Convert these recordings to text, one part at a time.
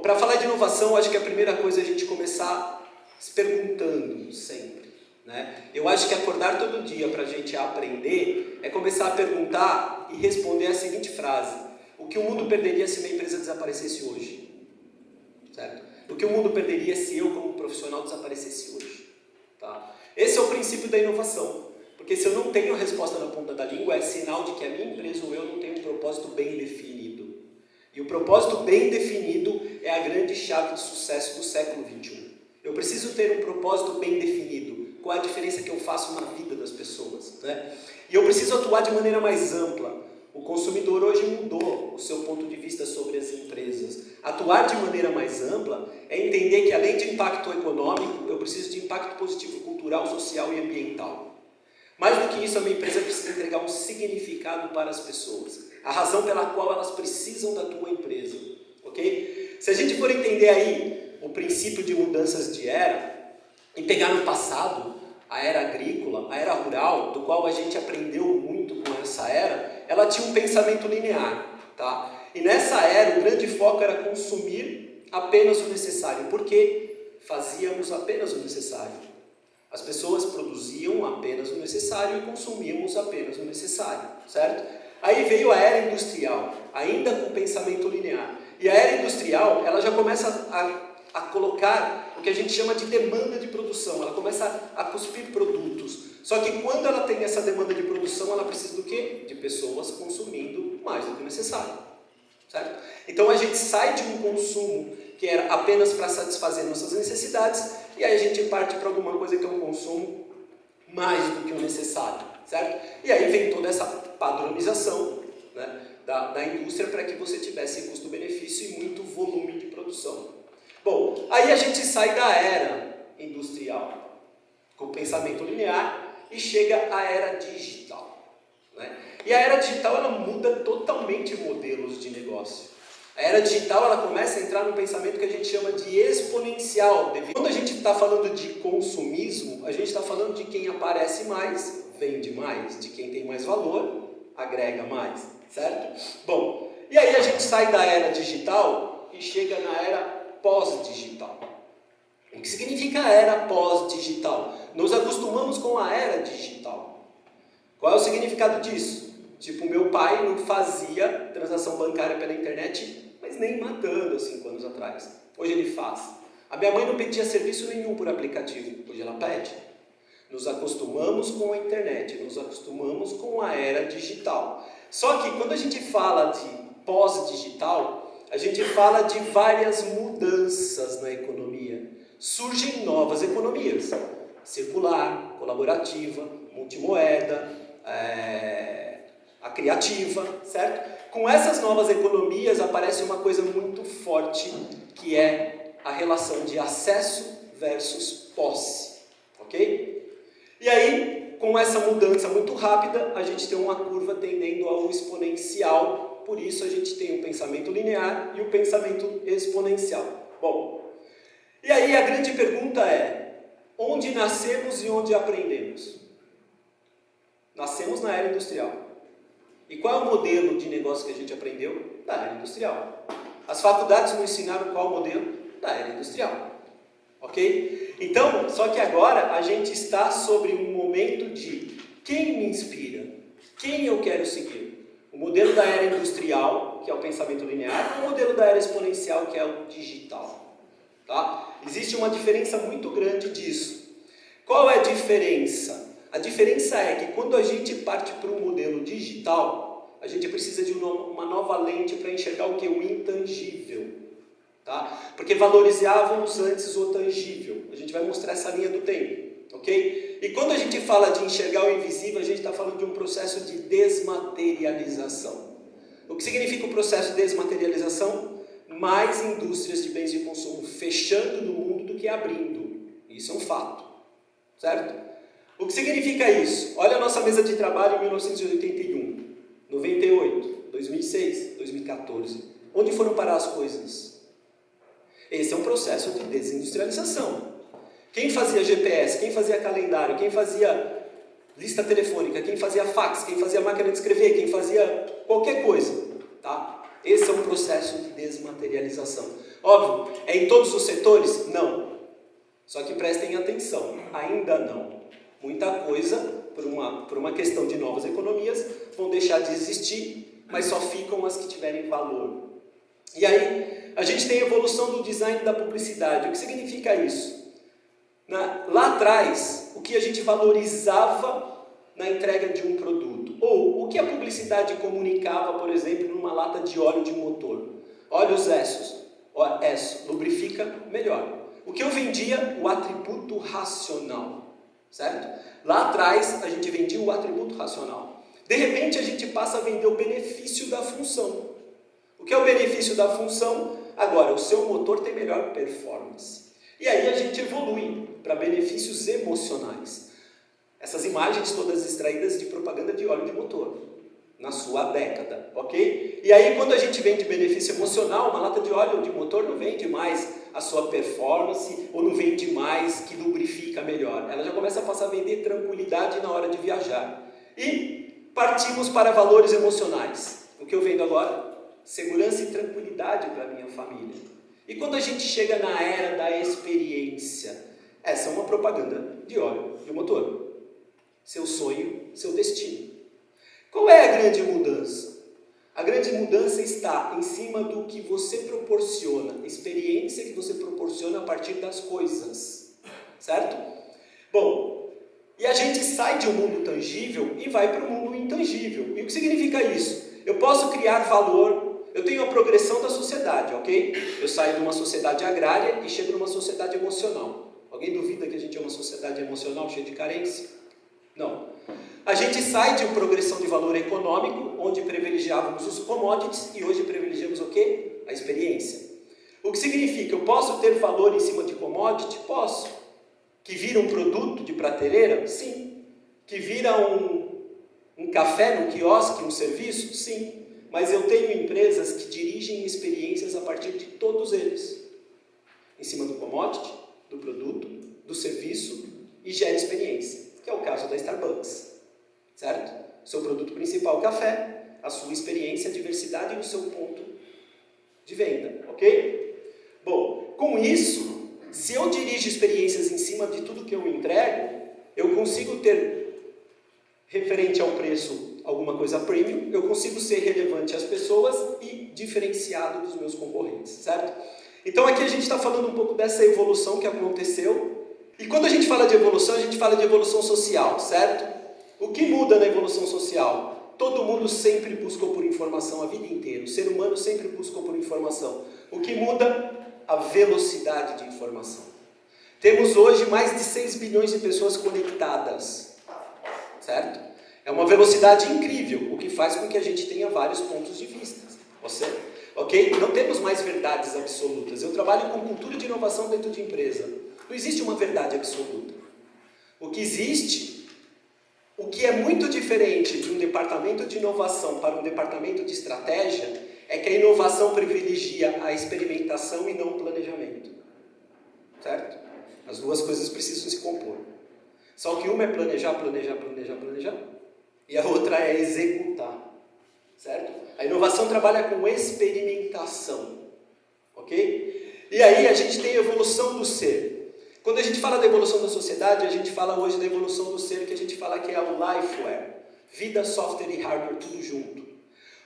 para falar de inovação, acho que a primeira coisa é a gente começar se perguntando sempre, né? Eu acho que acordar todo dia para a gente aprender é começar a perguntar e responder a seguinte frase: o que o mundo perderia se minha empresa desaparecesse hoje? Certo? O que o mundo perderia se eu, como profissional, desaparecesse hoje? Tá? Esse é o princípio da inovação. Porque se eu não tenho a resposta na ponta da língua, é sinal de que a minha empresa ou eu não tenho um propósito bem definido. E o propósito bem definido é a grande chave de sucesso do século XXI. Eu preciso ter um propósito bem definido. Qual é a diferença que eu faço na vida das pessoas, né? E eu preciso atuar de maneira mais ampla. O consumidor hoje mudou o seu ponto de vista sobre as empresas. Atuar de maneira mais ampla é entender que, além de impacto econômico, eu preciso de impacto positivo cultural, social e ambiental. Mais do que isso, a minha empresa precisa entregar um significado para as pessoas. A razão pela qual elas precisam da tua empresa. Ok? Se a gente for entender aí o princípio de mudanças de era e pegar no passado a era agrícola, a era rural, do qual a gente aprendeu muito com essa era, ela tinha um pensamento linear. Tá? E nessa era, o grande foco era consumir apenas o necessário. Por quê? Fazíamos apenas o necessário. As pessoas produziam apenas o necessário e consumíamos apenas o necessário, certo? Aí veio a era industrial, ainda com pensamento linear. E a era industrial, ela já começa a colocar o que a gente chama de demanda de produção. Ela começa a cuspir produtos. Só que quando ela tem essa demanda de produção, ela precisa do quê? De pessoas consumindo mais do que o necessário, certo? Então a gente sai de um consumo que era apenas para satisfazer nossas necessidades, e aí a gente parte para alguma coisa que é um consumo mais do que o necessário, certo? E aí vem toda essa padronização, né, da indústria para que você tivesse custo-benefício e muito volume de produção. Bom, aí a gente sai da era industrial, com pensamento linear, e chega à era digital, né? E a era digital, ela muda totalmente modelos de negócio. A era digital, ela começa a entrar num pensamento que a gente chama de exponencial. Quando a gente está falando de consumismo, a gente está falando de quem aparece mais, vende mais, de quem tem mais valor, agrega mais, certo? Bom, e aí a gente sai da era digital e chega na era pós-digital. O que significa a era pós-digital? Nos acostumamos com a era digital. Qual é o significado disso? Tipo, meu pai não fazia transação bancária pela internet, mas nem matando há 5 anos atrás. Hoje ele faz. A minha mãe não pedia serviço nenhum por aplicativo, hoje ela pede. Nos acostumamos com a internet, nos acostumamos com a era digital. Só que quando a gente fala de pós-digital, a gente fala de várias mudanças na economia. Surgem novas economias, circular, colaborativa, multimoeda, a criativa, certo? Com essas novas economias aparece uma coisa muito forte, que é a relação de acesso versus posse, ok? E aí, com essa mudança muito rápida, a gente tem uma curva tendendo ao exponencial, por isso a gente tem o pensamento linear e o pensamento exponencial. Bom, e aí a grande pergunta é, onde nascemos e onde aprendemos? Nascemos na era industrial. E qual é o modelo de negócio que a gente aprendeu? Da era industrial. As faculdades nos ensinaram qual é o modelo? Da era industrial. Ok? Então, só que agora a gente está sobre um momento de quem me inspira? Quem eu quero seguir? O modelo da era industrial, que é o pensamento linear, ou o modelo da era exponencial, que é o digital? Tá? Existe uma diferença muito grande disso. Qual é a diferença? A diferença é que quando a gente parte para um modelo digital, a gente precisa de uma nova lente para enxergar o que? O intangível. Tá? Porque valorizávamos antes o tangível. A gente vai mostrar essa linha do tempo. Ok? E quando a gente fala de enxergar o invisível, a gente está falando de um processo de desmaterialização. O que significa o processo de desmaterialização? Mais indústrias de bens de consumo fechando no mundo do que abrindo. Isso é um fato. Certo? O que significa isso? Olha a nossa mesa de trabalho em 1981, 98, 2006, 2014. Onde foram parar as coisas? Esse é um processo de desindustrialização. Quem fazia GPS, quem fazia calendário, quem fazia lista telefônica, quem fazia fax, quem fazia máquina de escrever, quem fazia qualquer coisa, tá? Esse é um processo de desmaterialização. Óbvio, é em todos os setores? Não. Só que prestem atenção, ainda não. Muita coisa, por uma questão de novas economias, vão deixar de existir, mas só ficam as que tiverem valor. E aí, a gente tem a evolução do design da publicidade. O que significa isso? Lá atrás, o que a gente valorizava na entrega de um produto, ou o que a publicidade comunicava, por exemplo, numa lata de óleo de motor. Óleos Essos, lubrifica melhor. O que eu vendia? O atributo racional, certo? Lá atrás, a gente vendia o atributo racional. De repente, a gente passa a vender o benefício da função. O que é o benefício da função? Agora, o seu motor tem melhor performance. E aí a gente evolui para benefícios emocionais. Essas imagens todas extraídas de propaganda de óleo de motor, na sua década, ok? E aí quando a gente vende benefício emocional, uma lata de óleo de motor não vende mais a sua performance, ou não vende mais que lubrifica melhor. Ela já começa a passar a vender tranquilidade na hora de viajar. E partimos para valores emocionais. O que eu vendo agora? Segurança e tranquilidade para a minha família. E quando a gente chega na era da experiência, essa é uma propaganda de óleo de motor. Seu sonho, seu destino. Qual é a grande mudança? A grande mudança está em cima do que você proporciona, a experiência que você proporciona a partir das coisas, certo? Bom, e a gente sai de um mundo tangível e vai para o mundo intangível. E o que significa isso? Eu posso criar valor, eu tenho a progressão da sociedade, ok? Eu saio de uma sociedade agrária e chego numa sociedade emocional. Alguém duvida que a gente é uma sociedade emocional cheia de carência? Não. A gente sai de uma progressão de valor econômico, onde privilegiávamos os commodities, e hoje privilegiamos o quê? A experiência. O que significa? Eu posso ter valor em cima de commodity? Posso. Que vira um produto de prateleira? Sim. Que vira um café no quiosque, um serviço? Sim. Mas eu tenho empresas que dirigem experiências a partir de todos eles. Em cima do commodity, do produto, do serviço, e gera experiência. Que é o caso da Starbucks, certo? Seu produto principal, café, a sua experiência, a diversidade no seu ponto de venda, ok? Bom, com isso, se eu dirijo experiências em cima de tudo que eu entrego, eu consigo ter, referente ao preço, alguma coisa premium, eu consigo ser relevante às pessoas e diferenciado dos meus concorrentes, certo? Então aqui a gente está falando um pouco dessa evolução que aconteceu. E quando a gente fala de evolução, a gente fala de evolução social, certo? O que muda na evolução social? Todo mundo sempre buscou por informação a vida inteira. O ser humano sempre buscou por informação. O que muda? A velocidade de informação. Temos hoje mais de 6 bilhões de pessoas conectadas, certo? É uma velocidade incrível, o que faz com que a gente tenha vários pontos de vista. Ok? Não temos mais verdades absolutas. Eu trabalho com cultura de inovação dentro de empresa. Não existe uma verdade absoluta. O que existe, o que é muito diferente de um departamento de inovação para um departamento de estratégia, é que a inovação privilegia a experimentação e não o planejamento. Certo? As duas coisas precisam se compor. Só que uma é planejar, e a outra é executar. Certo? A inovação trabalha com experimentação. Ok? E aí a gente tem a evolução do ser. Quando a gente fala da evolução da sociedade, a gente fala hoje da evolução do ser, que a gente fala que é o Lifeware. Vida, software e hardware, tudo junto.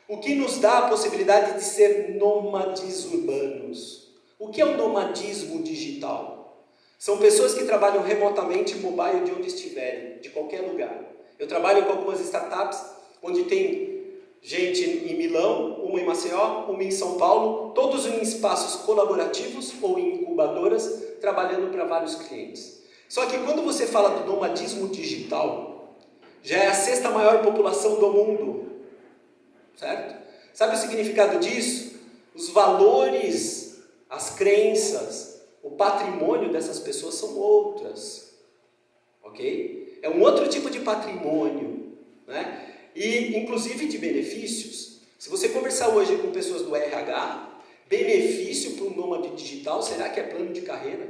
O que nos dá a possibilidade de ser nômades urbanos. O que é o nomadismo digital? São pessoas que trabalham remotamente mobile de onde estiverem, de qualquer lugar. Eu trabalho com algumas startups onde tem gente em Milão, uma em Maceió, uma em São Paulo, todos em espaços colaborativos ou em incubadoras, trabalhando para vários clientes. Só que quando você fala do nomadismo digital, já é a 6ª maior população do mundo, certo? Sabe o significado disso? Os valores, as crenças, o patrimônio dessas pessoas são outras, ok? É um outro tipo de patrimônio, né? E, inclusive, de benefícios. Se você conversar hoje com pessoas do RH, benefício para um nômade digital, será que é plano de carreira?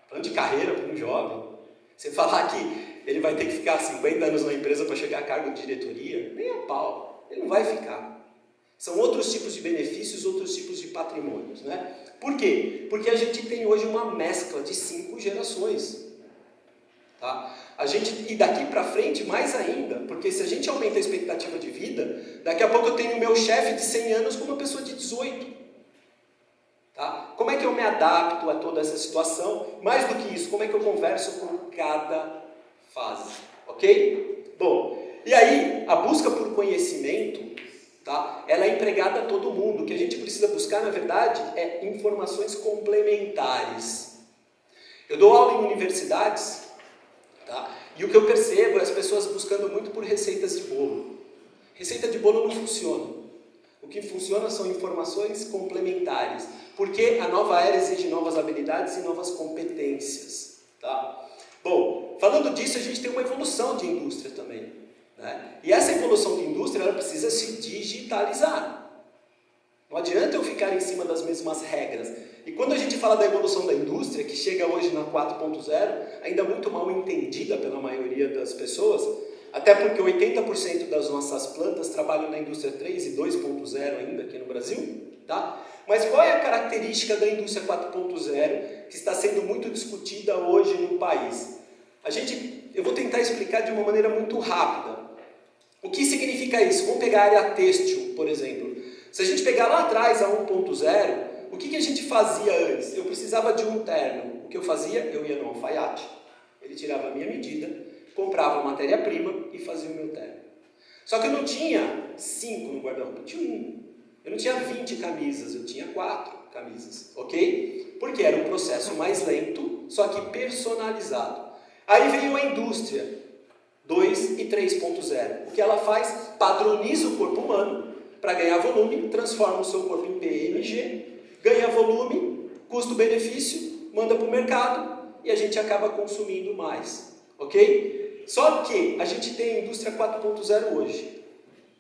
Plano de carreira para um jovem? Você falar que ele vai ter que ficar 50 anos na empresa para chegar a cargo de diretoria? Nem a pau. Ele não vai ficar. São outros tipos de benefícios, outros tipos de patrimônios, né? Por quê? Porque a gente tem hoje uma mescla de 5 gerações. Tá? E daqui para frente, mais ainda, porque se a gente aumenta a expectativa de vida, daqui a pouco eu tenho o meu chefe de 100 anos com uma pessoa de 18. Tá? Como é que eu me adapto a toda essa situação? Mais do que isso, como é que eu converso com cada fase? Ok? Bom, e aí, a busca por conhecimento, tá? Ela é empregada a todo mundo. O que a gente precisa buscar, na verdade, é informações complementares. Eu dou aula em universidades, tá? E o que eu percebo é as pessoas buscando muito por receitas de bolo. Receita de bolo não funciona. O que funciona são informações complementares, porque a nova era exige novas habilidades e novas competências. Tá? Bom, falando disso, a gente tem uma evolução de indústria também. Né? E essa evolução de indústria ela precisa se digitalizar. Não adianta eu ficar em cima das mesmas regras. E quando a gente fala da evolução da indústria, que chega hoje na 4.0, ainda muito mal entendida pela maioria das pessoas, até porque 80% das nossas plantas trabalham na indústria 3 e 2.0 ainda aqui no Brasil. Tá? Mas qual é a característica da indústria 4.0 que está sendo muito discutida hoje no país? Eu vou tentar explicar de uma maneira muito rápida. O que significa isso? Vamos pegar a área têxtil, por exemplo. Se a gente pegar lá atrás a 1.0, o que a gente fazia antes? Eu precisava de um terno. O que eu fazia? Eu ia no alfaiate, ele tirava a minha medida, comprava a matéria-prima e fazia o meu terno. Só que eu não tinha 5 no guarda-roupa, eu tinha 1. Eu não tinha 20 camisas, eu tinha 4 camisas, ok? Porque era um processo mais lento, só que personalizado. Aí veio a indústria 2 e 3.0. O que ela faz? Padroniza o corpo humano para ganhar volume, transforma o seu corpo em PMG, ganha volume, custo-benefício, manda para o mercado e a gente acaba consumindo mais, ok? Só que a gente tem a indústria 4.0 hoje.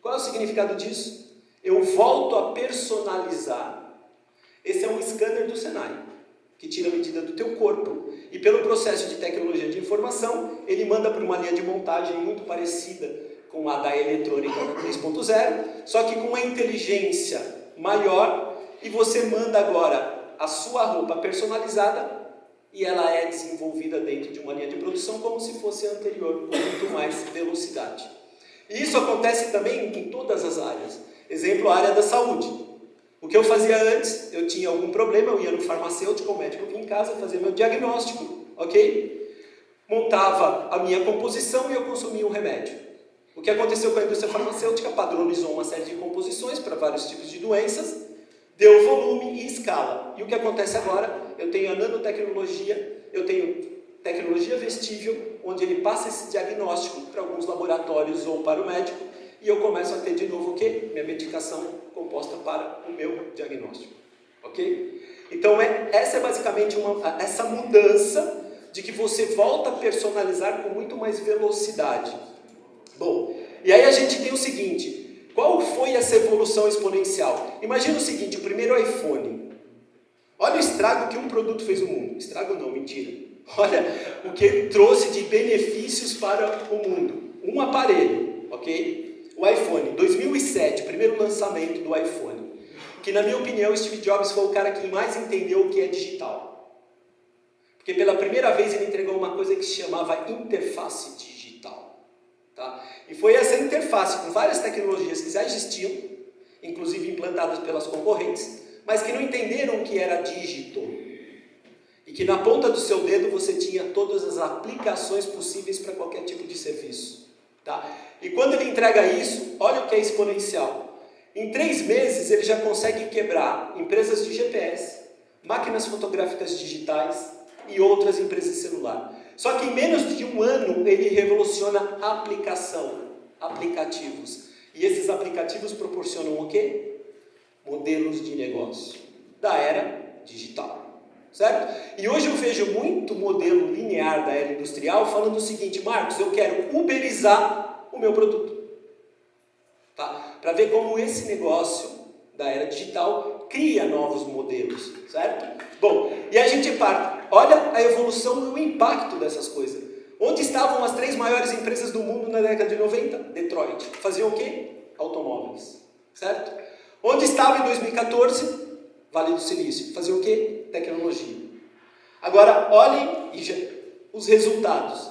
Qual é o significado disso? Eu volto a personalizar. Esse é um scanner do Senai, que tira a medida do teu corpo e pelo processo de tecnologia de informação, ele manda para uma linha de montagem muito parecida com a da eletrônica da 3.0, só que com uma inteligência maior e você manda agora a sua roupa personalizada e ela é desenvolvida dentro de uma linha de produção como se fosse a anterior, com muito mais velocidade. E isso acontece também em todas as áreas. Exemplo, a área da saúde. O que eu fazia antes, eu tinha algum problema, eu ia no farmacêutico, o médico vinha em casa, fazia meu diagnóstico, ok? Montava a minha composição e eu consumia um remédio. O que aconteceu com a indústria farmacêutica? Padronizou uma série de composições para vários tipos de doenças, deu volume e escala. E o que acontece agora? Eu tenho a nanotecnologia, eu tenho tecnologia vestível, onde ele passa esse diagnóstico para alguns laboratórios ou para o médico, e eu começo a ter de novo o quê? Minha medicação composta para o meu diagnóstico. Ok? Então, essa é basicamente essa mudança de que você volta a personalizar com muito mais velocidade. Bom, e aí a gente tem o seguinte, qual foi essa evolução exponencial? Imagina o seguinte, o primeiro iPhone. Olha o estrago que um produto fez no mundo. Estrago não, mentira. Olha o que trouxe de benefícios para o mundo. Um aparelho, ok? O iPhone, 2007, primeiro lançamento do iPhone. Que na minha opinião, Steve Jobs foi o cara que mais entendeu o que é digital. Porque pela primeira vez ele entregou uma coisa que se chamava interface digital. Tá? E foi essa interface com várias tecnologias que já existiam, inclusive implantadas pelas concorrentes, mas que não entenderam o que era digital. E que na ponta do seu dedo você tinha todas as aplicações possíveis para qualquer tipo de serviço. Tá? E quando ele entrega isso, olha o que é exponencial. Em 3 meses ele já consegue quebrar empresas de GPS, máquinas fotográficas digitais e outras empresas de celular. Só que em menos de 1 ano ele revoluciona aplicativos. E esses aplicativos proporcionam o quê? Modelos de negócio da era digital. Certo? E hoje eu vejo muito modelo linear da era industrial falando o seguinte, Marcos, eu quero uberizar o meu produto. Tá? Para ver como esse negócio da era digital cria novos modelos, certo? Bom, e a gente parte, olha a evolução e o impacto dessas coisas. Onde estavam as 3 maiores empresas do mundo na década de 90? Detroit. Faziam o quê? Automóveis, certo? Onde estava em 2014? Vale do Silício. Fazer o quê? Tecnologia. Agora, olhem os resultados.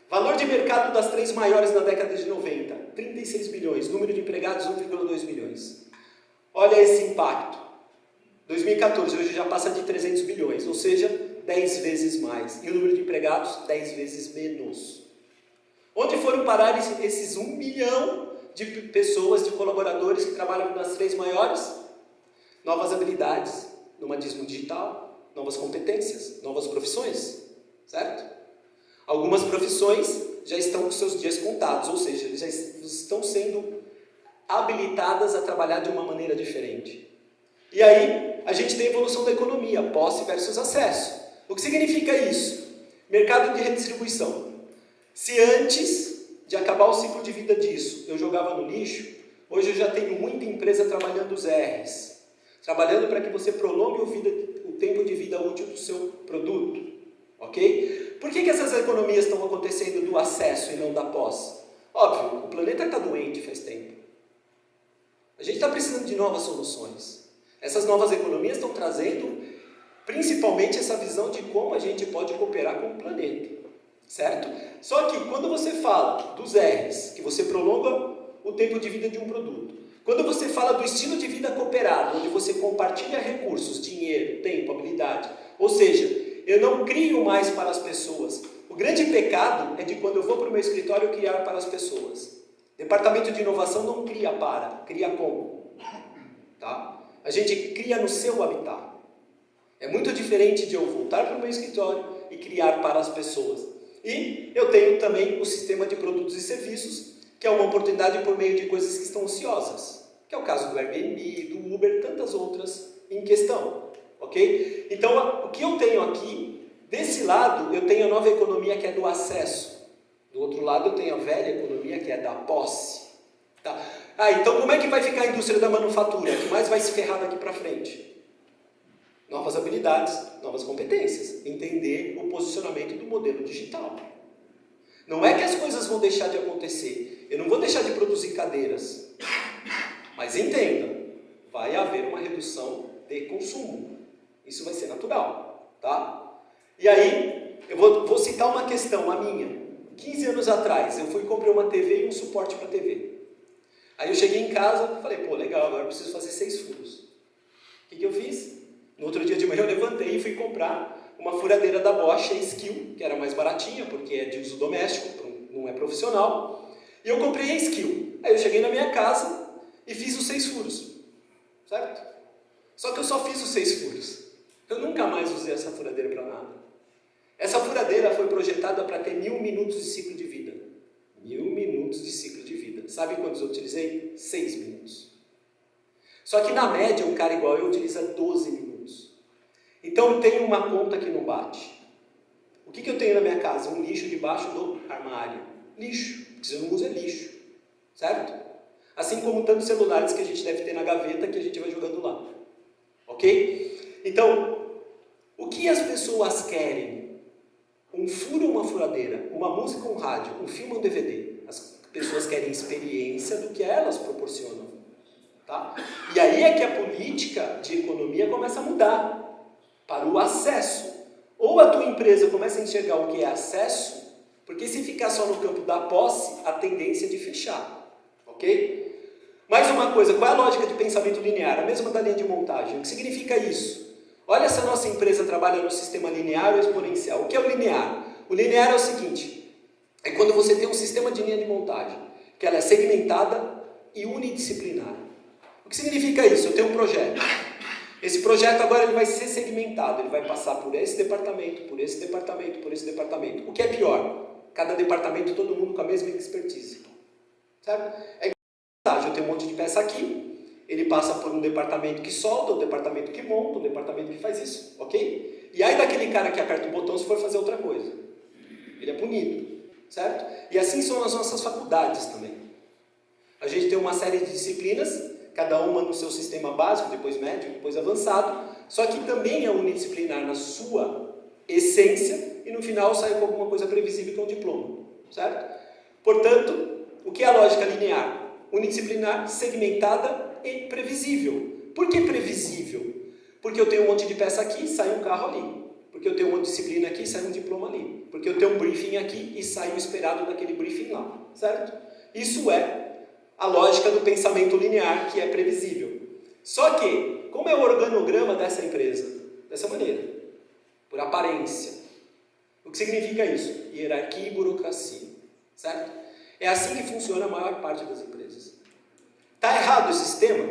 Valor de mercado das 3 maiores na década de 90, 36 bilhões. Número de empregados, 1,2 milhões. Olha esse impacto. 2014, hoje já passa de 300 bilhões, ou seja, 10 vezes mais. E o número de empregados, 10 vezes menos. Onde foram parar esses 1 milhão de pessoas, de colaboradores que trabalham nas 3 maiores? Novas habilidades, nomadismo digital, novas competências, novas profissões, certo? Algumas profissões já estão com seus dias contados, ou seja, já estão sendo habilitadas a trabalhar de uma maneira diferente. E aí, a gente tem a evolução da economia, posse versus acesso. O que significa isso? Mercado de redistribuição. Se antes de acabar o ciclo de vida disso, eu jogava no lixo, hoje eu já tenho muita empresa trabalhando os R's. Trabalhando para que você prolongue o tempo de vida útil do seu produto. Ok? Por que essas economias estão acontecendo do acesso e não da posse? Óbvio, o planeta está doente faz tempo. A gente está precisando de novas soluções. Essas novas economias estão trazendo principalmente essa visão de como a gente pode cooperar com o planeta. Certo? Só que quando você fala dos R's, que você prolonga o tempo de vida de um produto, quando você fala do estilo de vida cooperado, onde você compartilha recursos, dinheiro, tempo, habilidade, ou seja, eu não crio mais para as pessoas. O grande pecado é de quando eu vou para o meu escritório criar para as pessoas. Departamento de inovação não cria para, cria com. Tá? A gente cria no seu habitat. É muito diferente de eu voltar para o meu escritório e criar para as pessoas. E eu tenho também o sistema de produtos e serviços, que é uma oportunidade por meio de coisas que estão ociosas, que é o caso do Airbnb, do Uber, tantas outras em questão, ok? Então, o que eu tenho aqui, desse lado, eu tenho a nova economia que é do acesso, do outro lado eu tenho a velha economia que é da posse. Tá? Então como é que vai ficar a indústria da manufatura, que mais vai se ferrar daqui para frente? Novas habilidades, novas competências, entender o posicionamento do modelo digital. Não é que as coisas vão deixar de acontecer. Eu não vou deixar de produzir cadeiras. Mas entenda, vai haver uma redução de consumo. Isso vai ser natural. Tá? E aí, eu vou citar uma questão, a minha. 15 anos atrás, eu fui e comprei uma TV e um suporte para TV. Aí eu cheguei em casa e falei, pô, legal, agora eu preciso fazer 6 furos. O que eu fiz? No outro dia de manhã eu levantei e fui comprar uma furadeira da Bosch, a Skill, que era mais baratinha, porque é de uso doméstico, não é profissional. E eu comprei a Skill. Aí eu cheguei na minha casa e fiz os 6 furos. Certo? Só que eu só fiz os 6 furos. Eu nunca mais usei essa furadeira para nada. Essa furadeira foi projetada para ter 1000 minutos de ciclo de vida. 1000 minutos de ciclo de vida. Sabe quantos eu utilizei? 6 minutos. Só que na média, um cara igual eu utiliza 12 minutos. Então tem uma conta que não bate. O que eu tenho na minha casa? Um lixo debaixo do armário. Lixo. O que você não usa é lixo. Certo? Assim como tantos celulares que a gente deve ter na gaveta que a gente vai jogando lá. Ok? Então, o que as pessoas querem? Um furo ou uma furadeira? Uma música ou um rádio? Um filme ou um DVD? As pessoas querem experiência do que elas proporcionam. Tá? E aí é que a política de economia começa a mudar para o acesso. Ou a tua empresa começa a enxergar o que é acesso, porque se ficar só no campo da posse, a tendência é de fechar. Ok? Mais uma coisa, qual é a lógica de pensamento linear? A mesma da linha de montagem. O que significa isso? Olha, se a nossa empresa trabalha no sistema linear ou exponencial. O que é o linear? O linear é o seguinte, é quando você tem um sistema de linha de montagem, que ela é segmentada e unidisciplinar. O que significa isso? Eu tenho um projeto. Esse projeto agora ele vai ser segmentado, ele vai passar por esse departamento, por esse departamento, por esse departamento. O que é pior? Cada departamento, todo mundo com a mesma expertise. Sabe? É igual, eu tenho um monte de peça aqui, ele passa por um departamento que solta, um departamento que monta, um departamento que faz isso, ok? E aí daquele cara que aperta o botão se for fazer outra coisa. Ele é punido, certo? E assim são as nossas faculdades também. A gente tem uma série de disciplinas, cada uma no seu sistema básico, depois médio, depois avançado, só que também é unidisciplinar na sua essência e no final sai com alguma coisa previsível que é um diploma, certo? Portanto, o que é a lógica linear? Unidisciplinar, segmentada previsível. Por que previsível? Porque eu tenho um monte de peça aqui, sai um carro ali. Porque eu tenho uma disciplina aqui, sai um diploma ali. Porque eu tenho um briefing aqui e sai o esperado daquele briefing lá. Certo? Isso é a lógica do pensamento linear, que é previsível. Só que, como é o organograma dessa empresa? Dessa maneira. Por aparência. O que significa isso? Hierarquia e burocracia. Certo? É assim que funciona a maior parte das empresas. Está errado o sistema?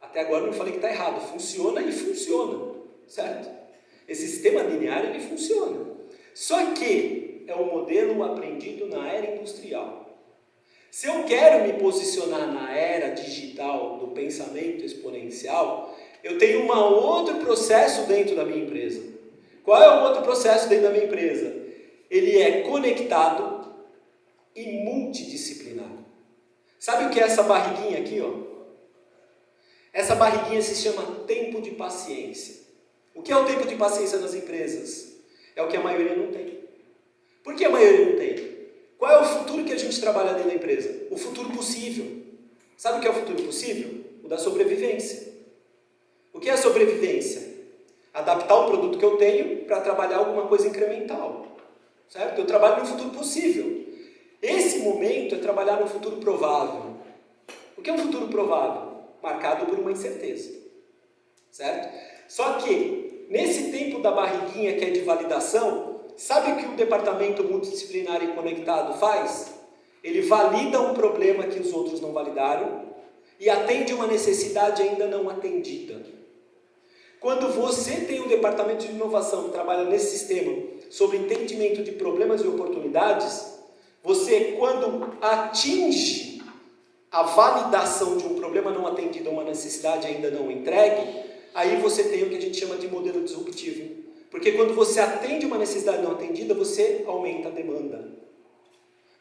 Até agora eu não falei que está errado. Funciona e funciona. Certo? Esse sistema linear, ele funciona. Só que é um modelo aprendido na era industrial. Se eu quero me posicionar na era digital do pensamento exponencial, eu tenho um outro processo dentro da minha empresa. Qual é o outro processo dentro da minha empresa? Ele é conectado e multidisciplinar. Sabe o que é essa barriguinha aqui, ó? Essa barriguinha se chama tempo de paciência. O que é o tempo de paciência nas empresas? É o que a maioria não tem. Por que a maioria não tem? Qual é o futuro que a gente trabalha dentro da empresa? O futuro possível. Sabe o que é o futuro possível? O da sobrevivência. O que é a sobrevivência? Adaptar o produto que eu tenho para trabalhar alguma coisa incremental. Certo? Eu trabalho no futuro possível. Esse momento é trabalhar no futuro provável. O que é um futuro provável? Marcado por uma incerteza. Certo? Só que, nesse tempo da barriguinha que é de validação, sabe o que o departamento multidisciplinar e conectado faz? Ele valida um problema que os outros não validaram e atende uma necessidade ainda não atendida. Quando você tem um departamento de inovação que trabalha nesse sistema sobre entendimento de problemas e oportunidades, você, quando atinge a validação de um problema não atendido, uma necessidade ainda não entregue, aí você tem o que a gente chama de modelo disruptivo. Porque quando você atende uma necessidade não atendida, você aumenta a demanda.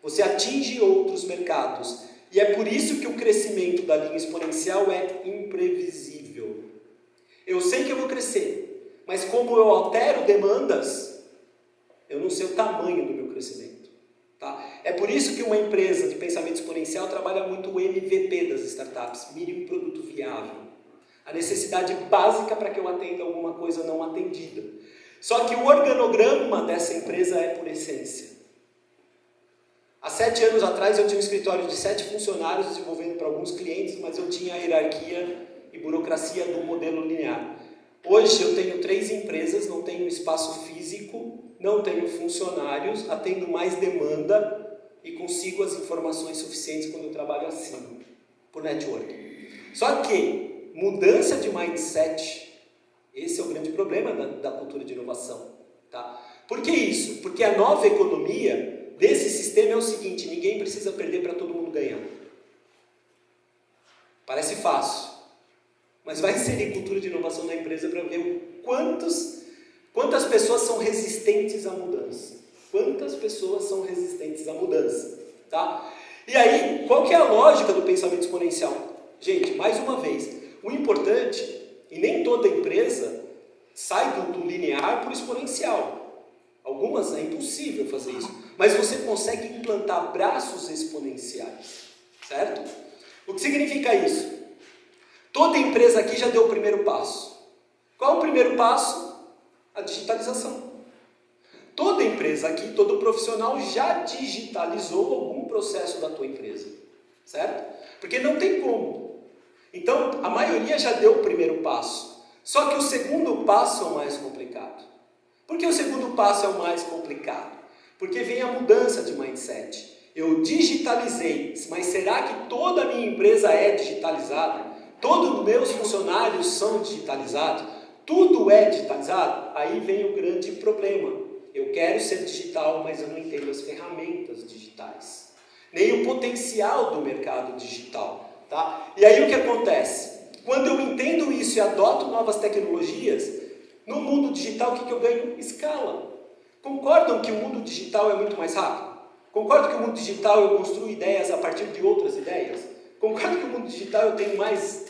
Você atinge outros mercados. E é por isso que o crescimento da linha exponencial é imprevisível. Eu sei que eu vou crescer, mas como eu altero demandas, eu não sei o tamanho do meu crescimento. Tá? É por isso que uma empresa de pensamento exponencial trabalha muito o MVP das startups, mínimo produto viável. A necessidade básica para que eu atenda alguma coisa não atendida. Só que o organograma dessa empresa é por essência. Há 7 anos atrás eu tinha um escritório de 7 funcionários desenvolvendo para alguns clientes, mas eu tinha a hierarquia e burocracia do modelo linear. Hoje eu tenho 3 empresas, não tenho espaço físico, não tenho funcionários, atendo mais demanda e consigo as informações suficientes quando eu trabalho assim, por network. Só que mudança de mindset, esse é o grande problema da cultura de inovação. Tá? Por que isso? Porque a nova economia desse sistema é o seguinte: ninguém precisa perder para todo mundo ganhar. Parece fácil, mas vai inserir cultura de inovação na empresa para ver quantas pessoas são resistentes à mudança. Quantas pessoas são resistentes à mudança. Tá? E aí, qual que é a lógica do pensamento exponencial? Gente, mais uma vez, o importante, e nem toda empresa sai do linear para o exponencial. Algumas é impossível fazer isso. Mas você consegue implantar braços exponenciais. Certo? O que significa isso? Toda empresa aqui já deu o primeiro passo. Qual é o primeiro passo? A digitalização. Toda empresa aqui, todo profissional já digitalizou algum processo da tua empresa. Certo? Porque não tem como. Então, a maioria já deu o primeiro passo. Só que o segundo passo é o mais complicado. Por que o segundo passo é o mais complicado? Porque vem a mudança de mindset. Eu digitalizei, mas será que toda a minha empresa é digitalizada? Todos os meus funcionários são digitalizados? Tudo é digitalizado? Aí vem o grande problema. Eu quero ser digital, mas eu não entendo as ferramentas digitais. Nem o potencial do mercado digital. Tá? E aí o que acontece? Quando eu entendo isso e adoto novas tecnologias, no mundo digital o que eu ganho? Escala. Concordam que o mundo digital é muito mais rápido? Concordam que o mundo digital eu construo ideias a partir de outras ideias? Concordam que o mundo digital eu tenho mais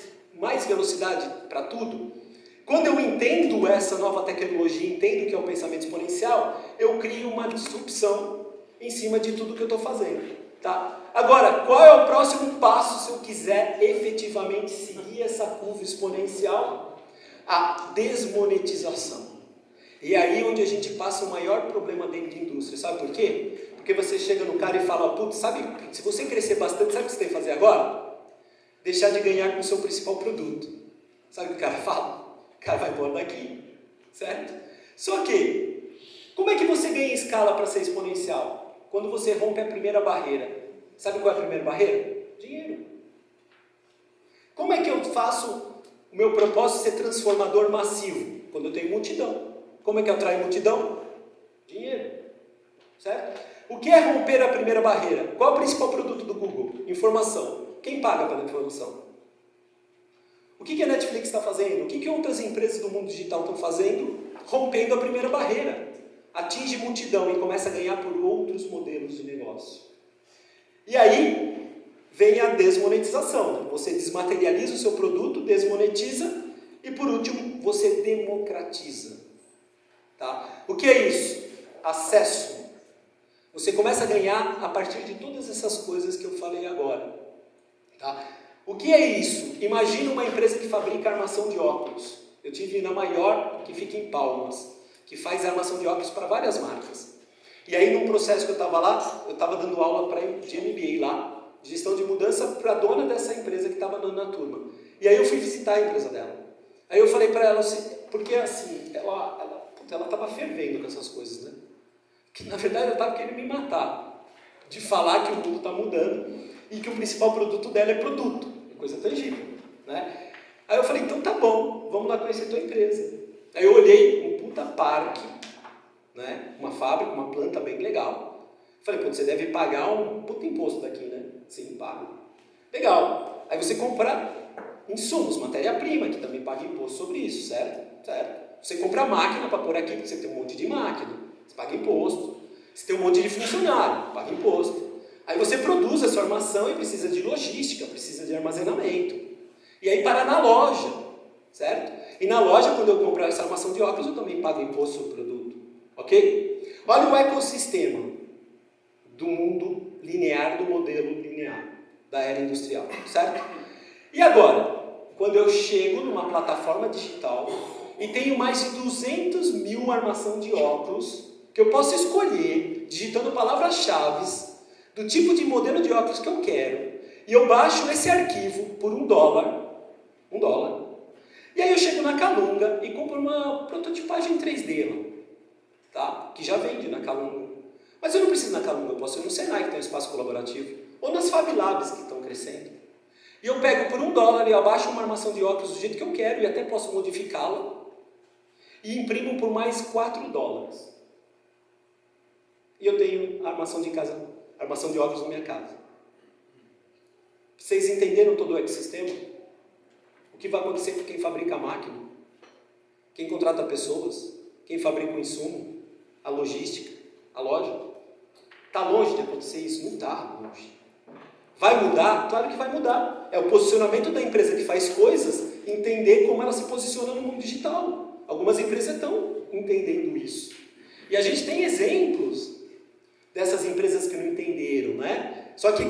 velocidade para tudo? Quando eu entendo essa nova tecnologia, entendo que é o pensamento exponencial, eu crio uma disrupção em cima de tudo que eu estou fazendo. Tá? Agora, qual é o próximo passo se eu quiser efetivamente seguir essa curva exponencial? A desmonetização. E aí onde a gente passa o maior problema dentro de indústria. Sabe por quê? Porque você chega no cara e fala, putz, sabe, se você crescer bastante, sabe o que você tem que fazer agora? Deixar de ganhar com o seu principal produto. Sabe o que o cara fala? O cara vai embora daqui, certo? Só que, como é que você ganha escala para ser exponencial? Quando você rompe a primeira barreira. Sabe qual é a primeira barreira? Dinheiro. Como é que eu faço o meu propósito ser transformador massivo? Quando eu tenho multidão. Como é que eu atraio multidão? Dinheiro. Certo? O que é romper a primeira barreira? Qual é o principal produto do Google? Informação. Quem paga pela informação? O que a Netflix está fazendo? O que outras empresas do mundo digital estão fazendo? Rompendo a primeira barreira. Atinge multidão e começa a ganhar por outros modelos de negócio. E aí vem a desmonetização. Você desmaterializa o seu produto, desmonetiza e por último você democratiza. Tá? O que é isso? Acesso. Você começa a ganhar a partir de todas essas coisas que eu falei agora. Tá? O que é isso? Imagina uma empresa que fabrica armação de óculos. Eu tive na maior, que fica em Palmas, que faz armação de óculos para várias marcas. E aí, num processo que eu estava lá, eu estava dando aula de MBA lá, de gestão de mudança, para a dona dessa empresa que estava na turma. E aí eu fui visitar a empresa dela. Aí eu falei para ela assim, porque assim, ela estava fervendo com essas coisas, né? Que na verdade ela estava querendo me matar, de falar que o mundo está mudando e que o principal produto dela é produto, é coisa tangível, né? Aí eu falei, então tá bom, vamos lá conhecer a tua empresa. Aí eu olhei um puta parque, né? Uma fábrica, uma planta bem legal. Falei, pô, você deve pagar um puta imposto daqui, né? Sim, pago. Legal. Aí você compra insumos, matéria-prima, que também paga imposto sobre isso, certo? Certo. Você compra máquina para pôr aqui, porque você tem um monte de máquina. Você paga imposto. Você tem um monte de funcionário, paga imposto. Aí você produz a sua armação e precisa de logística, precisa de armazenamento. E aí para na loja, certo? E na loja, quando eu comprar essa armação de óculos, eu também pago imposto sobre o produto. Ok? Olha o ecossistema do mundo linear, do modelo linear, da era industrial, certo? E agora, quando eu chego numa plataforma digital e tenho mais de 200 mil armação de óculos, que eu posso escolher, digitando palavras-chave, do tipo de modelo de óculos que eu quero, e eu baixo esse arquivo por $1, e aí eu chego na Calunga e compro uma prototipagem 3D lá, tá? Que já vende na Calunga. Mas eu não preciso na Calunga, eu posso ir no Senai, que tem um espaço colaborativo, ou nas Fab Labs, que estão crescendo. E eu pego por $1 e abaixo uma armação de óculos do jeito que eu quero, e até posso modificá-la, e imprimo por mais $4. E eu tenho armação de óculos na minha casa. Vocês entenderam todo o ecossistema? O que vai acontecer com quem fabrica a máquina? Quem contrata pessoas? Quem fabrica o insumo? A logística? A loja? Está longe de acontecer isso? Não está longe. Vai mudar? Claro que vai mudar. É o posicionamento da empresa que faz coisas, entender como ela se posiciona no mundo digital. Algumas empresas estão entendendo isso. E a gente tem exemplos dessas empresas que não entenderam, né? Só que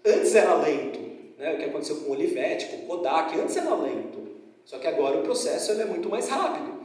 antes era lento, né? O que aconteceu com o Olivetti, com o Kodak, antes era lento. Só que agora o processo ele é muito mais rápido.